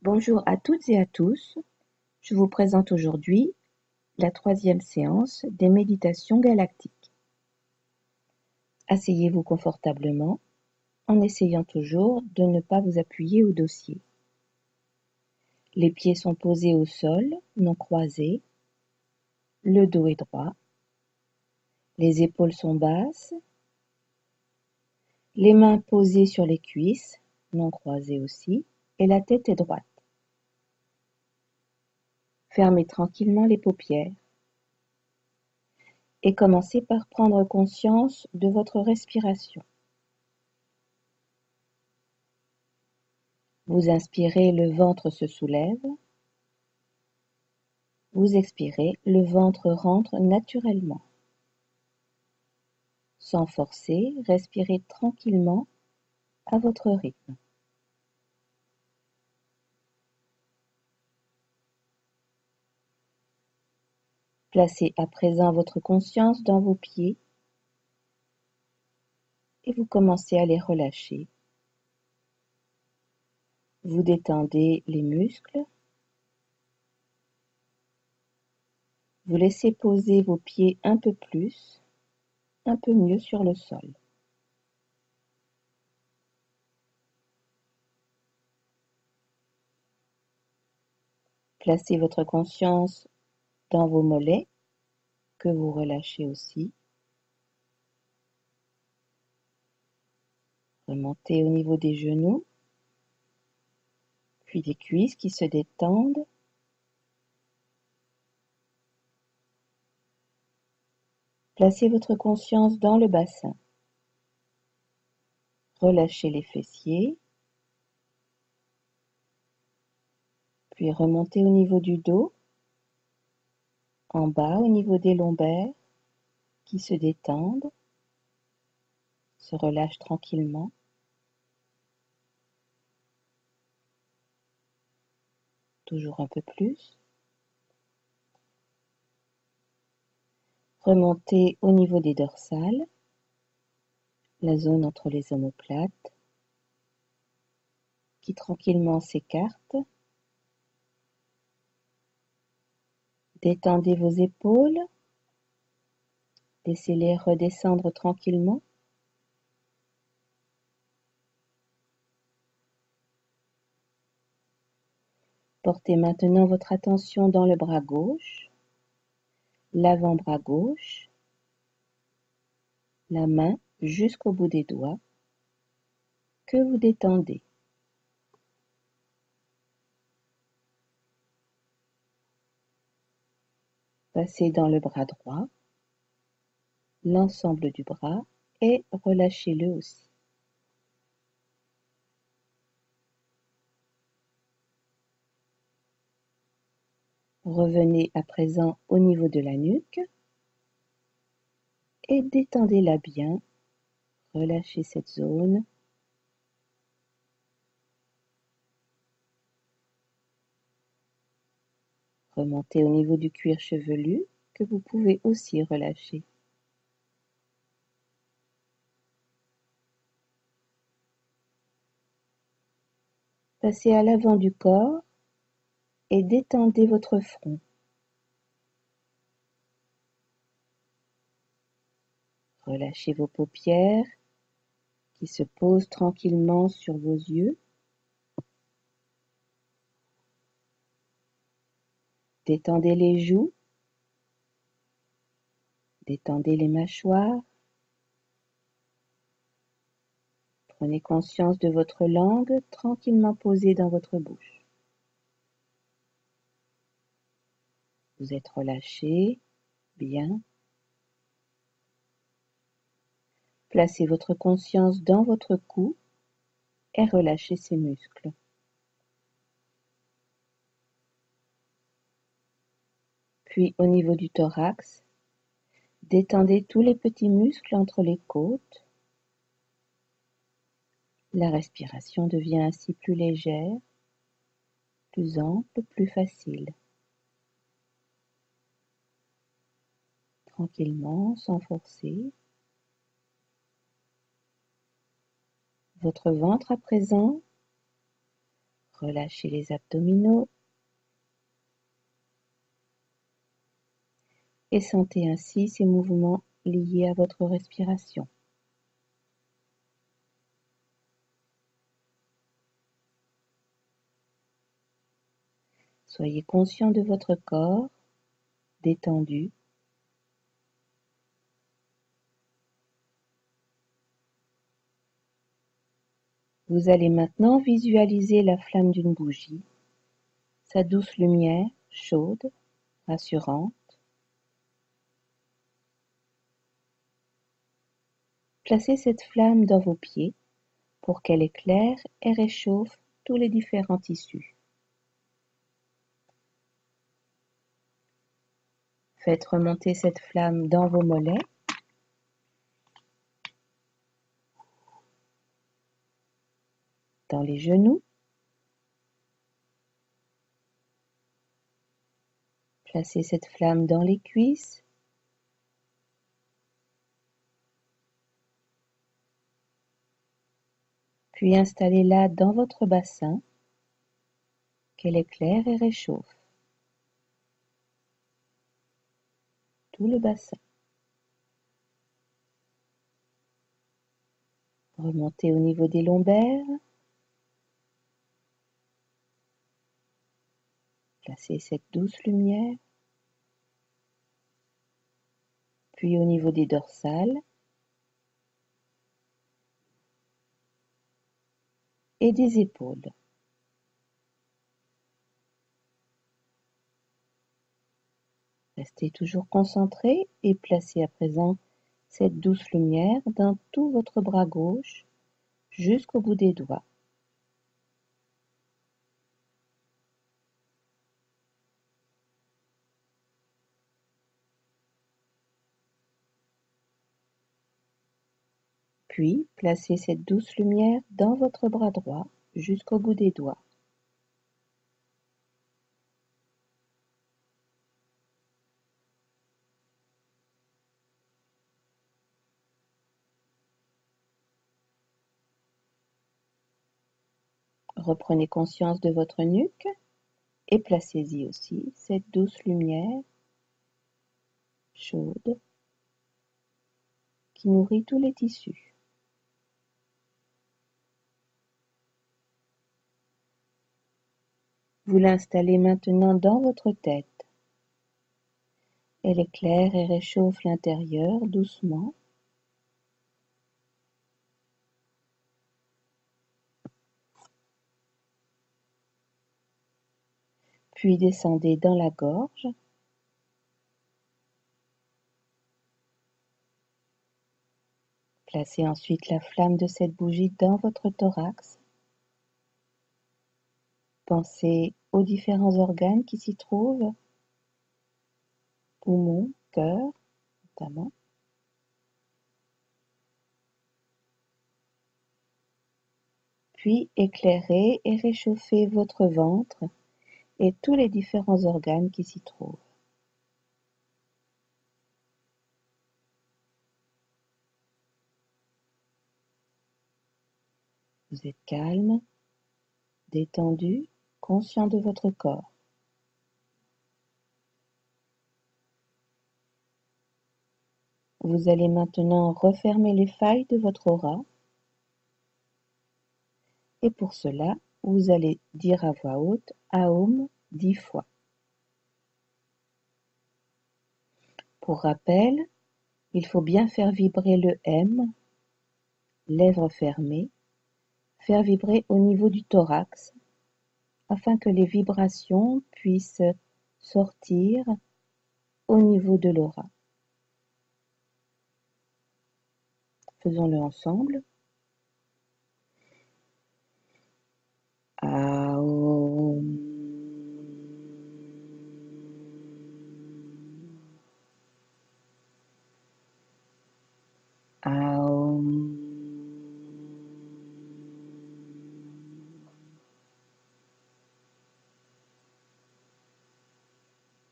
Bonjour à toutes et à tous, je vous présente aujourd'hui la 3e séance des méditations galactiques. Asseyez-vous confortablement en essayant toujours de ne pas vous appuyer au dossier. Les pieds sont posés au sol, non croisés, le dos est droit, les épaules sont basses, les mains posées sur les cuisses, non croisées aussi, et la tête est droite. Fermez tranquillement les paupières et commencez par prendre conscience de votre respiration. Vous inspirez, le ventre se soulève. Vous expirez, le ventre rentre naturellement. Sans forcer, respirez tranquillement à votre rythme. Placez à présent votre conscience dans vos pieds et vous commencez à les relâcher. Vous détendez les muscles. Vous laissez poser vos pieds un peu plus, un peu mieux sur le sol. Placez votre conscience dans vos mollets, que vous relâchez aussi. Remontez au niveau des genoux, puis des cuisses qui se détendent. Placez votre conscience dans le bassin. Relâchez les fessiers, puis remontez au niveau du dos, en bas au niveau des lombaires qui se détendent, se relâchent tranquillement. Toujours un peu plus. Remontez au niveau des dorsales, la zone entre les omoplates, qui tranquillement s'écarte. Détendez vos épaules, laissez-les redescendre tranquillement. Portez maintenant votre attention dans le bras gauche, l'avant-bras gauche, la main jusqu'au bout des doigts, que vous détendez. Passez dans le bras droit, l'ensemble du bras, et relâchez-le aussi. Revenez à présent au niveau de la nuque et détendez-la bien. Relâchez cette zone. Remontez au niveau du cuir chevelu que vous pouvez aussi relâcher. Passez à l'avant du corps et détendez votre front. Relâchez vos paupières qui se posent tranquillement sur vos yeux. Détendez les joues, détendez les mâchoires. Prenez conscience de votre langue tranquillement posée dans votre bouche. Vous êtes relâché, bien. Placez votre conscience dans votre cou et relâchez ses muscles. Puis au niveau du thorax, détendez tous les petits muscles entre les côtes. La respiration devient ainsi plus légère, plus ample, plus facile. Tranquillement, sans forcer. Votre ventre à présent, Relâchez les abdominaux et sentez ainsi ces mouvements liés à votre respiration. Soyez conscient de votre corps détendu. Vous allez maintenant visualiser la flamme d'une bougie, sa douce lumière chaude, rassurante. Placez cette flamme dans vos pieds pour qu'elle éclaire et réchauffe tous les différents tissus. Faites remonter cette flamme dans vos mollets, dans les genoux. Placez cette flamme dans les cuisses. Puis installez-la dans votre bassin, qu'elle éclaire et réchauffe. Tout le bassin. Remontez au niveau des lombaires. Placez cette douce lumière. Puis au niveau des dorsales. Et des épaules. Restez toujours concentré et placez à présent cette douce lumière dans tout votre bras gauche jusqu'au bout des doigts. Puis, placez cette douce lumière dans votre bras droit jusqu'au bout des doigts. Reprenez conscience de votre nuque et placez-y aussi cette douce lumière chaude qui nourrit tous les tissus. Vous l'installez maintenant dans votre tête. Elle éclaire et réchauffe l'intérieur doucement. Puis descendez dans la gorge. Placez ensuite la flamme de cette bougie dans votre thorax. Pensez aux différents organes qui s'y trouvent, poumons, cœur notamment. Puis éclairez et réchauffez votre ventre et tous les différents organes qui s'y trouvent. Vous êtes calme, détendu, conscient de votre corps. Vous allez maintenant refermer les failles de votre aura. Et pour cela, vous allez dire à voix haute Aum 10 fois. Pour rappel, il faut bien faire vibrer le M, lèvres fermées, faire vibrer au niveau du thorax, afin que les vibrations puissent sortir au niveau de l'aura. Faisons-le ensemble. Aum. Aum.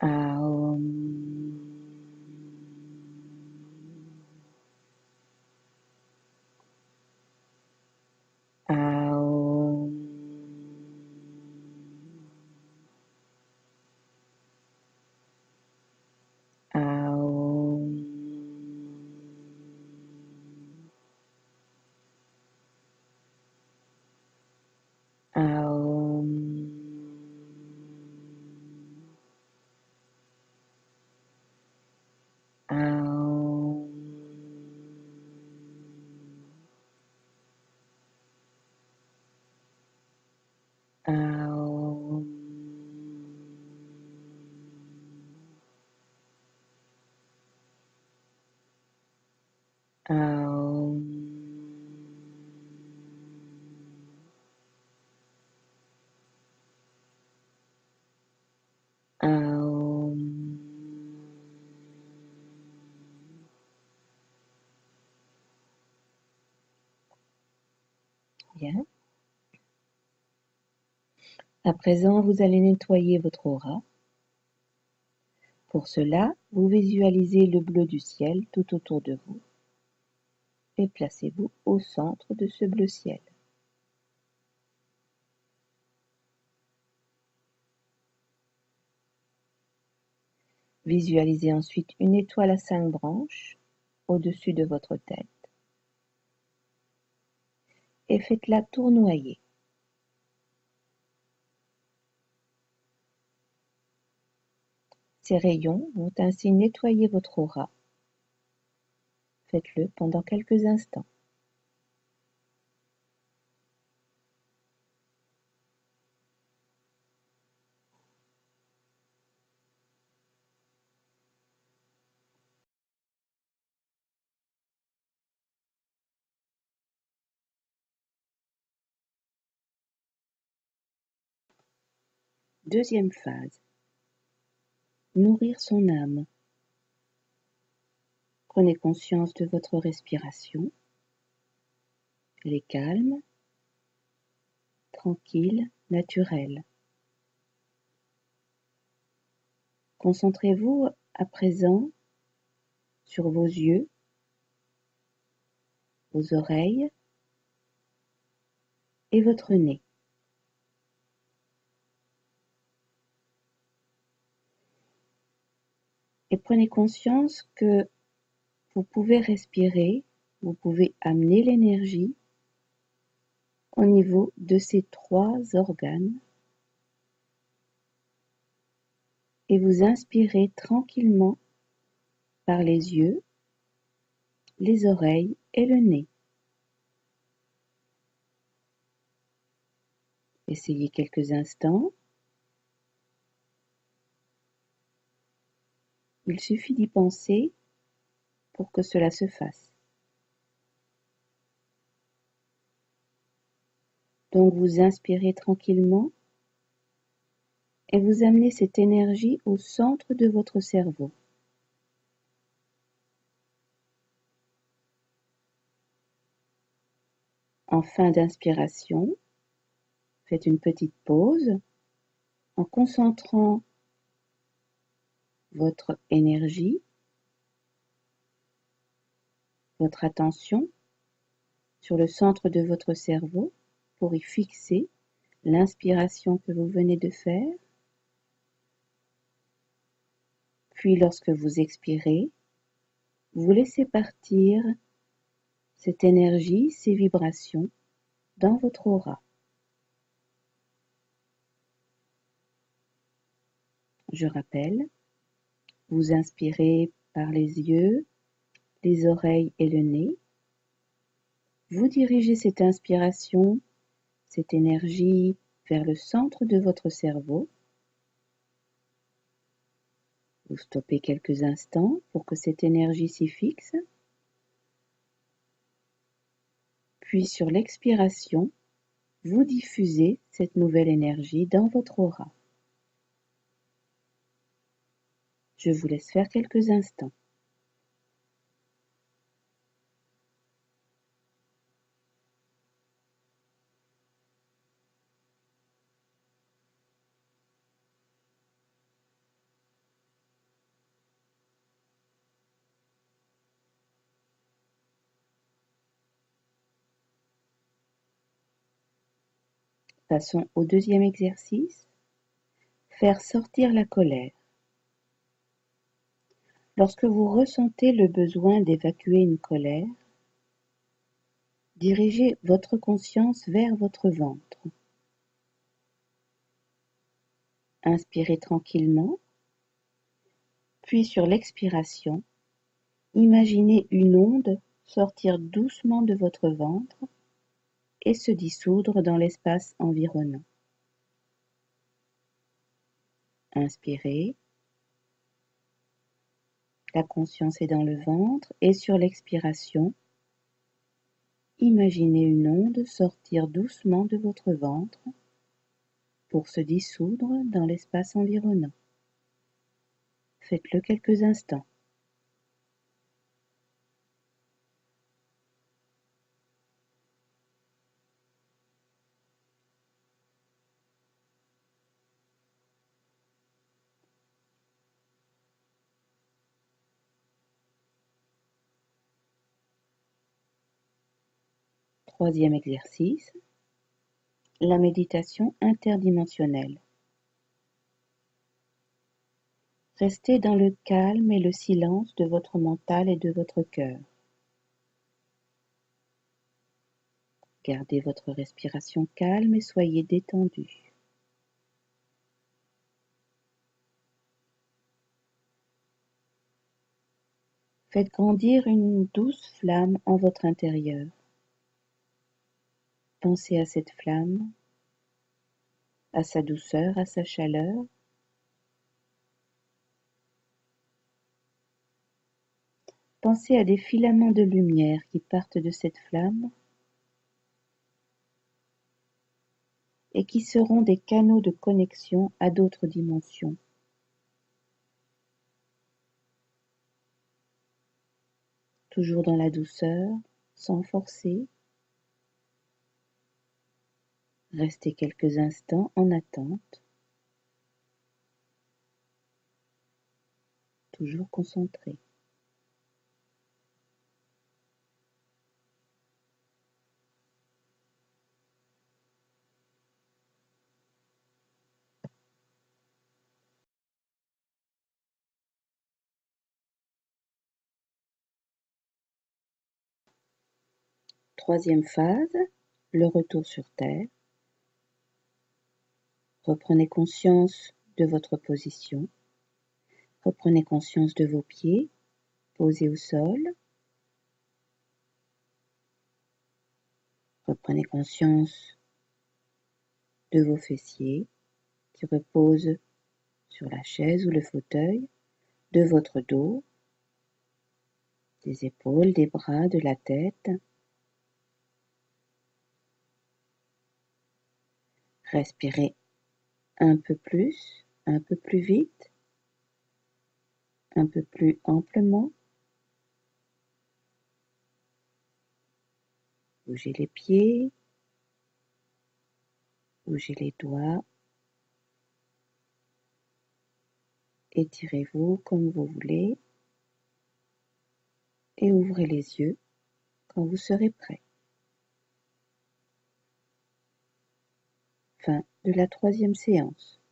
Aum. Aum. Aum. Aum. Bien. À présent, vous allez nettoyer votre aura. Pour cela, vous visualisez le bleu du ciel tout autour de vous et placez-vous au centre de ce bleu ciel. Visualisez ensuite une étoile à 5 branches au-dessus de votre tête et faites-la tournoyer. Ces rayons vont ainsi nettoyer votre aura. Faites-le pendant quelques instants. Deuxième phase. Nourrir son âme. Prenez conscience de votre respiration. Elle est calme, tranquille, naturelle. Concentrez-vous à présent sur vos yeux, vos oreilles et votre nez. Et prenez conscience que vous pouvez respirer, vous pouvez amener l'énergie au niveau de ces 3 organes et vous inspirez tranquillement par les yeux, les oreilles et le nez. Essayez quelques instants. Il suffit d'y penser pour que cela se fasse. Donc vous inspirez tranquillement et vous amenez cette énergie au centre de votre cerveau. En fin d'inspiration, faites une petite pause en concentrant votre énergie, votre attention sur le centre de votre cerveau pour y fixer l'inspiration que vous venez de faire. Puis lorsque vous expirez, vous laissez partir cette énergie, ces vibrations dans votre aura. Je rappelle, vous inspirez par les yeux, les oreilles et le nez. Vous dirigez cette inspiration, cette énergie vers le centre de votre cerveau. Vous stoppez quelques instants pour que cette énergie s'y fixe. Puis sur l'expiration, vous diffusez cette nouvelle énergie dans votre aura. Je vous laisse faire quelques instants. Passons au deuxième exercice. Faire sortir la colère. Lorsque vous ressentez le besoin d'évacuer une colère, dirigez votre conscience vers votre ventre. Inspirez tranquillement, puis sur l'expiration, imaginez une onde sortir doucement de votre ventre et se dissoudre dans l'espace environnant. Inspirez, la conscience est dans le ventre et sur l'expiration, imaginez une onde sortir doucement de votre ventre pour se dissoudre dans l'espace environnant. Faites-le quelques instants. Troisième exercice, la méditation interdimensionnelle. Restez dans le calme et le silence de votre mental et de votre cœur. Gardez votre respiration calme et soyez détendu. Faites grandir une douce flamme en votre intérieur. Pensez à cette flamme, à sa douceur, à sa chaleur. Pensez à des filaments de lumière qui partent de cette flamme et qui seront des canaux de connexion à d'autres dimensions. Toujours dans la douceur, sans forcer. Restez quelques instants en attente, toujours concentré. Troisième phase, le retour sur Terre. Reprenez conscience de votre position. Reprenez conscience de vos pieds posés au sol. Reprenez conscience de vos fessiers qui reposent sur la chaise ou le fauteuil, de votre dos, des épaules, des bras, de la tête. Respirez un peu plus vite, un peu plus amplement. Bougez les pieds, bougez les doigts. Étirez-vous comme vous voulez et ouvrez les yeux quand vous serez prêt. Fin de la troisième séance.